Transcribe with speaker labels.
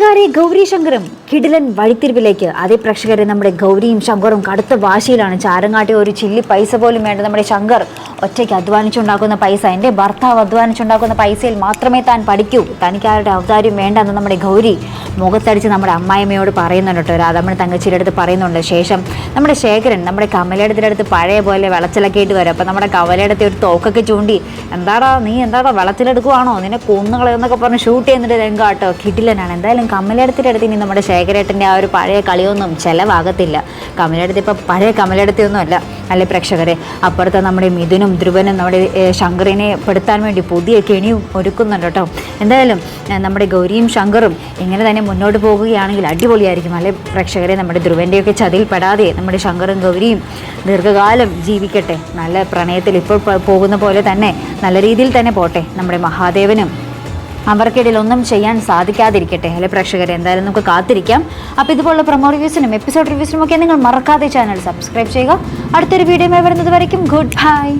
Speaker 1: കൂട്ടുകാരെ, ഗൗരി ശങ്കറും കിടിലൻ വഴിത്തിരിവിലേക്ക്. അതേ പ്രേക്ഷകരെ, നമ്മുടെ ഗൗരിയും ശങ്കറും കടുത്ത വാശിയിലാണ്. ചാരങ്ങാട്ടി ഒരു ചില്ലി പൈസ പോലും വേണ്ട നമ്മുടെ ശങ്കർ ഒറ്റയ്ക്ക് അധ്വാനിച്ചുണ്ടാക്കുന്ന പൈസ, എൻ്റെ ഭർത്താവ് അധ്വാനിച്ചുണ്ടാക്കുന്ന പൈസയിൽ മാത്രമേ താൻ പഠിക്കൂ, തനിക്ക് ആരുടെ ഔദാര്യം വേണ്ടെന്ന് നമ്മുടെ ഗൗരി മുഖത്തടിച്ച് നമ്മുടെ അമ്മായിമ്മയോട് പറയുന്നുണ്ട് കേട്ടോ. രാധമ്മ തങ്കച്ചിയുടെ അടുത്ത് പറയുന്നുണ്ട്. ശേഷം നമ്മുടെ ശേഖരൻ നമ്മുടെ കമലയുടെ അടുത്ത് പഴയ പോലെ വിളച്ചിലൊക്കെ ഇട്ട് വരും. അപ്പം നമ്മുടെ കമലയുടെ ഒരു തോക്കൊക്കെ ചൂണ്ടി, നീ എന്താടാ വിളച്ചിലെടുക്കുവാണോ, നിന്നെ കൊന്നുകളെന്നൊക്കെ പറഞ്ഞ് ഷൂട്ട് ചെയ്യുന്നൊരു രംഗാട്ടോ. കിടിലനാണ്. എന്തായാലും കമലയുടെ അടുത്ത് ഇനി നമ്മുടെ ശേഖരേട്ടൻ്റെ ആ ഒരു പഴയ കളിയൊന്നും ചിലവാകത്തില്ല. കമലയുടെ ഇപ്പം പഴയ കമലയുടെ ഒന്നും അല്ല അല്ലേ പ്രേക്ഷകരെ. അപ്പുറത്തെ നമ്മുടെ മിഥുനും ധ്രുവനും നമ്മുടെ ശങ്കറിനെ പെടുത്താൻ വേണ്ടി പുതിയ കെണിയും ഒരുക്കുന്നുണ്ട് കേട്ടോ. എന്തായാലും നമ്മുടെ ഗൗരിയും ശങ്കറും ഇങ്ങനെ തന്നെ മുന്നോട്ട് പോകുകയാണെങ്കിൽ അടിപൊളിയായിരിക്കും അല്ലേ പ്രേക്ഷകരെ. നമ്മുടെ ധ്രുവൻ്റെയൊക്കെ ചതിയിൽ പെടാതെ നമ്മുടെ ശങ്കറും ഗൗരിയും ദീർഘകാലം ജീവിക്കട്ടെ. നല്ല പ്രണയത്തിൽ ഇപ്പോൾ പോകുന്ന പോലെ തന്നെ നല്ല രീതിയിൽ തന്നെ പോട്ടെ. നമ്മുടെ മഹാദേവനും അവർക്കിടയിൽ ഒന്നും ചെയ്യാൻ സാധിക്കാതിരിക്കട്ടെ അല്ലെ പ്രേക്ഷകരെ. എന്തായാലും നമുക്ക് കാത്തിരിക്കാം. അപ്പോൾ ഇതുപോലുള്ള പ്രൊമോ റിവ്യൂസിനും എപ്പിസോഡ് റിവ്യൂസിനും ഒക്കെ നിങ്ങൾ മറക്കാതെ ചാനൽ സബ്സ്ക്രൈബ് ചെയ്യുക. അടുത്തൊരു വീഡിയോ വരുന്നത് വരയ്ക്കും ഗുഡ് ബൈ.